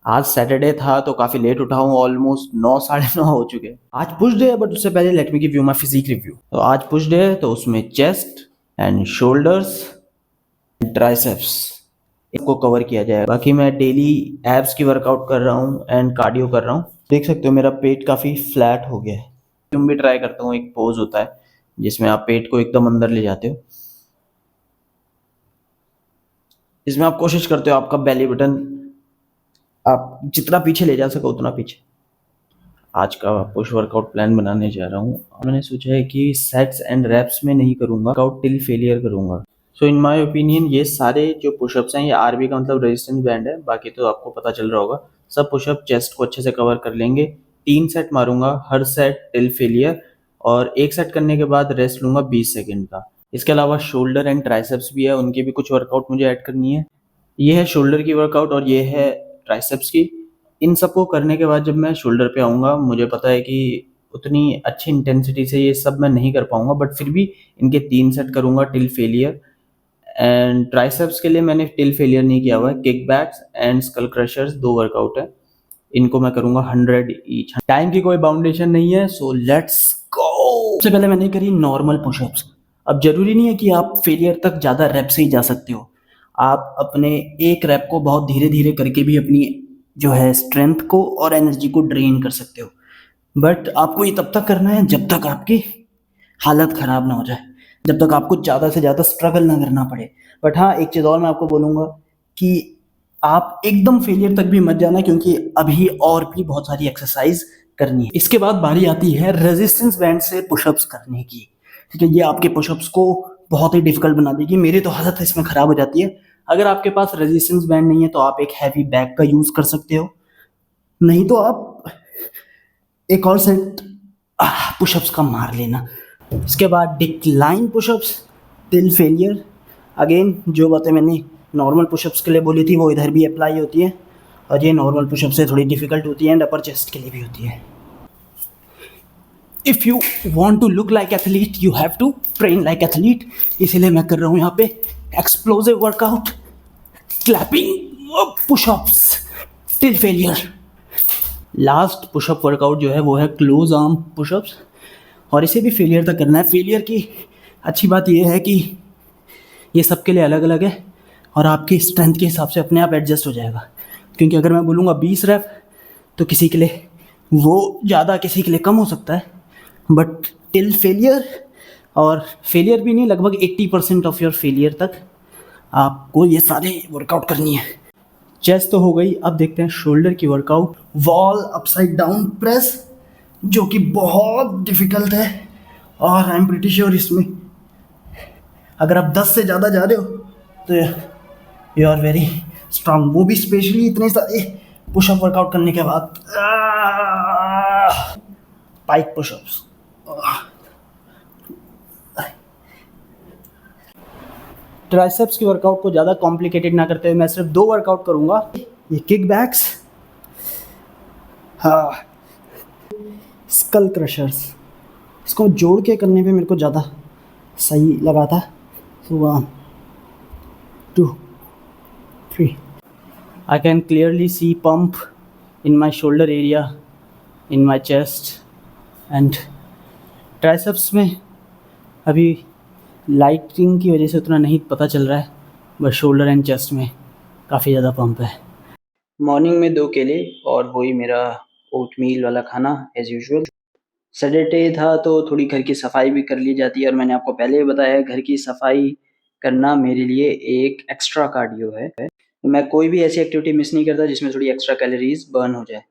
आज सैटरडे था तो काफ़ी लेट उठा हूँ, ऑलमोस्ट 9 साढ़े 9 हो चुके हैं। आज पुश डे है बट उससे पहले let me give you my physique review. तो आज पुश डे है तो उसमें chest and shoulders and triceps इनको कवर किया जाएगा। बाकी मैं डेली एब्स की वर्कआउट कर रहा हूँ एंड कार्डियो कर रहा हूँ। देख सकते हो मेरा पेट काफ़ी फ्लैट हो गया है। तुम भी ट्राई करता हूँ, एक पोज होता है जिसमें आप पेट को एकदम अंदर ले जाते हो, जिसमें आप कोशिश करते हो आपका बेली बटन आप जितना पीछे ले जा सको उतना पीछे। आज का पुश वर्कआउट प्लान बनाने जा रहा हूँ। मैंने सोचा है कि सेट्स एंड रैप्स में नहीं करूँगा, वर्कआउट टिल फेलियर करूँगा। सो इन माय ओपिनियन ये सारे जो पुशअप्स हैं, ये आरबी का मतलब रेजिस्टेंस बैंड है, बाकी तो आपको पता चल रहा होगा। सब पुशअप चेस्ट को अच्छे से कवर कर लेंगे। 3 सेट मारूंगा, हर सेट टिल फेलियर, और एक सेट करने के बाद रेस्ट लूंगा 20 सेकेंड का। इसके अलावा शोल्डर एंड ट्राइसेप्स भी है, उनकी भी कुछ वर्कआउट मुझे ऐड करनी है। ये है शोल्डर की वर्कआउट और ये है ट्राइसेप्स की। इन सबको करने के बाद जब मैं शोल्डर पे आऊँगा, मुझे पता है कि उतनी अच्छी इंटेंसिटी से ये सब मैं नहीं कर पाऊँगा, बट फिर भी इनके 3 सेट करूँगा टिल फेलियर। एंड ट्राइसेप्स के लिए मैंने टिल फेलियर नहीं किया हुआ है। Kickbacks and skull crushers 2 workout है, इनको मैं करूँगा 100 ईच। टाइम की कोई बाउंडेशन नहीं है, सो लेट्स गो। सबसे पहले मैंने करी नॉर्मल पुशअप्स। अब जरूरी नहीं है कि आप फेलियर तक ज़्यादा रैप से ही जा सकते हो। आप अपने एक रैप को बहुत धीरे धीरे करके भी अपनी जो है स्ट्रेंथ को और एनर्जी को ड्रेन कर सकते हो, बट आपको ये तब तक करना है जब तक आपकी हालत ख़राब ना हो जाए, जब तक आपको ज़्यादा से ज़्यादा स्ट्रगल ना करना पड़े। बट हाँ, एक चीज़ और मैं आपको बोलूँगा कि आप एकदम फेलियर तक भी मत जाना, क्योंकि अभी और भी बहुत सारी एक्सरसाइज करनी है। इसके बाद बारी आती है रेजिस्टेंस बैंड से पुशअप्स करने की। ठीक है, ये आपके पुशअप्स को बहुत ही डिफिकल्ट बना देगी। मेरी तो हालत इसमें ख़राब हो जाती है। अगर आपके पास रेजिस्टेंस बैंड नहीं है तो आप एक हैवी बैग का यूज़ कर सकते हो, नहीं तो आप एक और सेट पुशअप्स का मार लेना। इसके बाद decline pushups till failure. Again जो बातें मैंने नॉर्मल पुशअप्स के लिए बोली थी वो इधर भी अप्लाई होती है, और ये नॉर्मल पुशअप से थोड़ी डिफिकल्ट होती है एंड अपर चेस्ट के लिए भी होती है। If you want to look like athlete you have to train like athlete, इसीलिए मैं कर रहा हूँ यहाँ पे explosive workout, clapping pushups till failure. Last pushup workout जो है वो है क्लोज आर्म पुशअप्स, और इसे भी फेलियर तक करना है। फेलियर की अच्छी बात यह है कि ये सबके लिए अलग अलग है और आपकी स्ट्रेंथ के हिसाब से अपने आप एडजस्ट हो जाएगा। क्योंकि अगर मैं बोलूँगा 20 रैप तो किसी के लिए वो ज़्यादा, किसी के लिए कम हो सकता है, बट टिल फेलियर, और फेलियर भी नहीं, लगभग 80% ऑफ योर फेलियर तक आपको ये सारे वर्कआउट करनी है। चेस्ट तो हो गई, अब देखते हैं शोल्डर की workout. Wall upside down press, जो कि बहुत डिफ़िकल्ट है, और आई एम प्रीटी श्योर इसमें अगर आप 10 से ज़्यादा जा रहे हो तो यू आर वेरी स्ट्रांग, वो भी स्पेशली इतने सारे पुशअप वर्कआउट करने के बाद। Pike pushups. ट्राइसेप्स की वर्कआउट को ज़्यादा कॉम्प्लिकेटेड ना करते हुए मैं सिर्फ 2 वर्कआउट करूँगा। ये किक बैक्स, हाँ, स्कल क्रशर्स। इसको जोड़ के करने पे मेरे को ज़्यादा सही लगा था। So 1, 2, 3. I can clearly see pump in my shoulder area, in my chest and triceps में अभी लाइटिंग की वजह से उतना नहीं पता चल रहा है, बट शोल्डर एंड चेस्ट में काफ़ी ज़्यादा पंप है। मॉर्निंग में 2 केले और वही मेरा ओटमील वाला खाना एज यूजुअल। सैटरडे था तो थोड़ी घर की सफाई भी कर ली जाती है, और मैंने आपको पहले ही बताया घर की सफाई करना मेरे लिए एक एक्स्ट्रा कार्डियो है। मैं कोई भी ऐसी एक्टिविटी मिस नहीं करता जिसमें थोड़ी एक्स्ट्रा कैलोरीज बर्न हो जाए।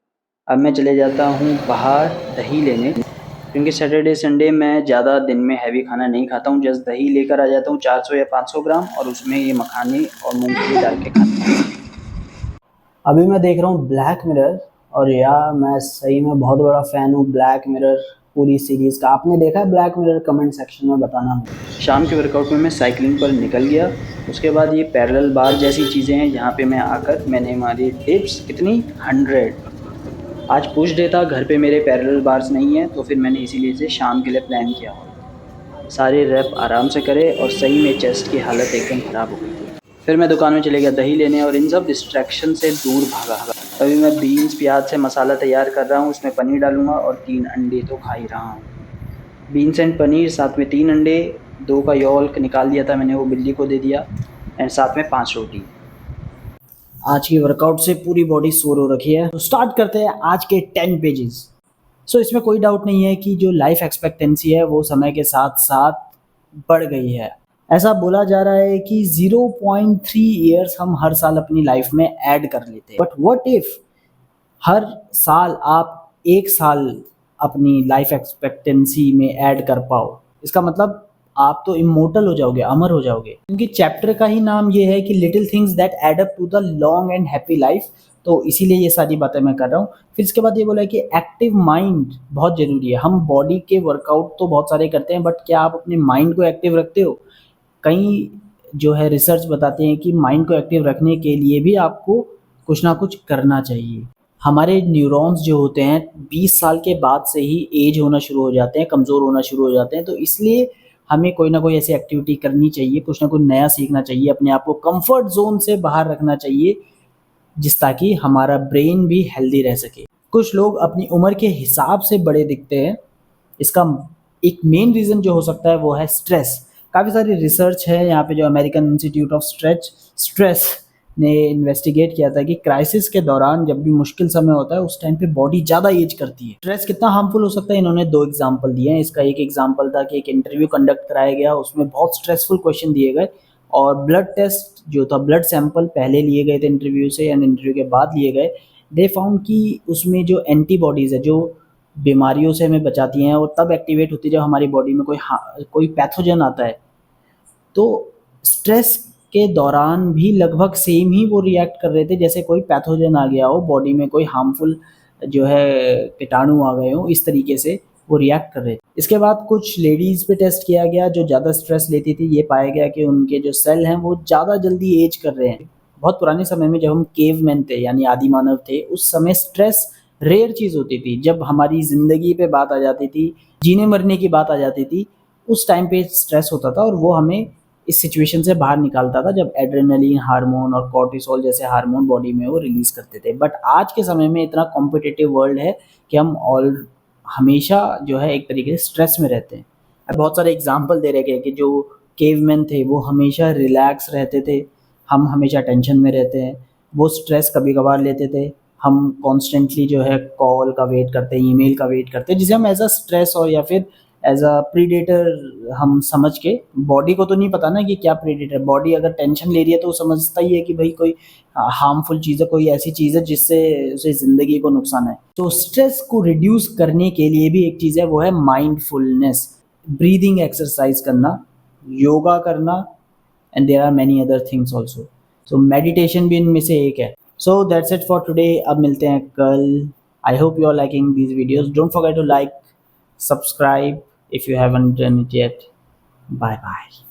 अब मैं चले जाता हूँ बाहर दही लेने, क्योंकि सैटरडे संडे मैं ज़्यादा दिन में हैवी खाना नहीं खाता हूँ। जस्ट दही लेकर आ जाता हूँ 400 या 500 ग्राम, और उसमें ये मखाने और मूंगफली डाल के खाता हूँ। अभी मैं देख रहा हूँ ब्लैक मिरर, और यार मैं सही में बहुत बड़ा फ़ैन हूँ ब्लैक मिरर पूरी सीरीज़ का। आपने देखा है ब्लैक मिरर? कमेंट सेक्शन में बताना। शाम के वर्कआउट में मैं साइकिलिंग पर निकल गया। उसके बाद ये पैरेलल बार जैसी चीज़ें हैं जहाँ पे मैं आकर मैंने हमारी टिप्स कितनी 100। आज पुश डे था, घर पे मेरे पैरेलल बार्स नहीं है, तो फिर मैंने इसीलिए से शाम के लिए प्लान किया। सारे रैप आराम से करे, और सही में चेस्ट की हालत एकदम ख़राब हो गई थी। फिर मैं दुकान में चले गया दही लेने और इन सब डिस्ट्रैक्शन से दूर भागा। अभी मैं बीन्स प्याज से मसाला तैयार कर रहा हूँ, उसमें पनीर डालूंगा और 3 अंडे तो खा ही रहा हूँ। बीन्स एंड पनीर, साथ में 3 अंडे, 2 का यॉल्क निकाल दिया था मैंने, वो बिल्ली को दे दिया, एंड साथ में 5 रोटी। आज की वर्कआउट से पूरी बॉडी सोर हो रखी है, तो स्टार्ट करते हैं आज के 10 पेजेस। सो इसमें कोई डाउट नहीं है कि जो लाइफ एक्सपेक्टेंसी है वो समय के साथ साथ बढ़ गई है। ऐसा बोला जा रहा है कि 0.3 ईयर्स हम हर साल अपनी लाइफ में ऐड कर लेते हैं। बट व्हाट इफ हर साल आप 1 साल अपनी लाइफ एक्सपेक्टेंसी में ऐड कर पाओ? इसका मतलब आप तो इमोर्टल हो जाओगे, अमर हो जाओगे। क्योंकि चैप्टर का ही नाम ये है कि little things that add up to the long and happy life, तो इसीलिए ये सारी बातें मैं कर रहा हूँ। फिर इसके बाद ये बोला है कि एक्टिव माइंड बहुत ज़रूरी है। हम बॉडी के वर्कआउट तो बहुत सारे करते हैं, बट क्या आप अपने माइंड को एक्टिव रखते हो? कई जो है रिसर्च बताते हैं कि माइंड को एक्टिव रखने के लिए भी आपको कुछ ना कुछ करना चाहिए। हमारे न्यूरॉन्स जो होते हैं 20 साल के बाद से ही एज होना शुरू हो जाते हैं, कमज़ोर होना शुरू हो जाते हैं। तो इसलिए हमें कोई ना कोई ऐसी एक्टिविटी करनी चाहिए, कुछ ना कुछ नया सीखना चाहिए, अपने आप को कंफर्ट जोन से बाहर रखना चाहिए, जिस ताकि हमारा ब्रेन भी हेल्दी रह सके। कुछ लोग अपनी उम्र के हिसाब से बड़े दिखते हैं। इसका एक मेन रीज़न जो हो सकता है वो है स्ट्रेस। काफ़ी सारी रिसर्च है यहाँ पे, जो अमेरिकन इंस्टीट्यूट ऑफ स्ट्रेस ने इन्वेस्टिगेट किया था कि क्राइसिस के दौरान जब भी मुश्किल समय होता है उस टाइम पे बॉडी ज़्यादा एज करती है। स्ट्रेस कितना हार्मफुल हो सकता है, इन्होंने 2 एग्जाम्पल दिए हैं। इसका एक एग्जाम्पल था कि एक इंटरव्यू कंडक्ट कराया गया, उसमें बहुत स्ट्रेसफुल क्वेश्चन दिए गए और ब्लड टेस्ट जो था, ब्लड सैंपल पहले लिए गए थे इंटरव्यू से एंड इंटरव्यू के बाद लिए गए। दे फाउंड कि उसमें जो एंटीबॉडीज़ है, जो बीमारियों से हमें बचाती हैं, वो तब एक्टिवेट होती है जब हमारी बॉडी में कोई पैथोजन आता है। तो स्ट्रेस के दौरान भी लगभग सेम ही वो रिएक्ट कर रहे थे जैसे कोई पैथोजन आ गया हो बॉडी में, कोई हार्मफुल जो है कीटाणु आ गए हो, इस तरीके से वो रिएक्ट कर रहे थे। इसके बाद कुछ लेडीज़ पे टेस्ट किया गया जो ज़्यादा स्ट्रेस लेती थी। ये पाया गया कि उनके जो सेल हैं वो ज़्यादा जल्दी एज कर रहे हैं। बहुत पुराने समय में जब हम केवमैन थे यानी आदि मानव थे, उस समय स्ट्रेस रेयर चीज़ होती थी। जब हमारी ज़िंदगी पे बात आ जाती थी, जीने मरने की बात आ जाती थी, उस टाइम पे स्ट्रेस होता था और वो हमें इस सिचुएशन से बाहर निकालता था जब एड्रेनलिन हार्मोन और कॉर्टिसोल जैसे हार्मोन बॉडी में वो रिलीज़ करते थे। बट आज के समय में इतना कॉम्पिटिटिव वर्ल्ड है कि हम हमेशा जो है एक तरीके से स्ट्रेस में रहते हैं। अब बहुत सारे एग्जाम्पल दे रखे हैं कि जो केवमैन थे वो हमेशा रिलैक्स रहते थे, हम हमेशा टेंशन में रहते हैं। वो स्ट्रेस कभी कभार लेते थे, हम कॉन्स्टेंटली जो है कॉल का वेट करते हैं, ईमेल का वेट करते हैं, जिसे हम एज अ स्ट्रेस और या फिर एज अ प्रीडेटर हम समझ के। बॉडी को तो नहीं पता ना कि क्या प्रीडेटर। बॉडी अगर टेंशन ले रही है तो वो समझता ही है कि भाई कोई हार्मफुल चीज़ है, कोई ऐसी चीज़ है जिससे उसे ज़िंदगी को नुकसान है। तो स्ट्रेस को रिड्यूस करने के लिए भी एक चीज़ है, वो है माइंडफुलनेस, ब्रीदिंग एक्सरसाइज करना, योगा करना, and there are many other things also. So meditation भी इनमें से एक है। So that's it for today. अब मिलते हैं कल। I hope you are liking these videos. Don't forget to like, subscribe if you haven't done it yet. Bye bye.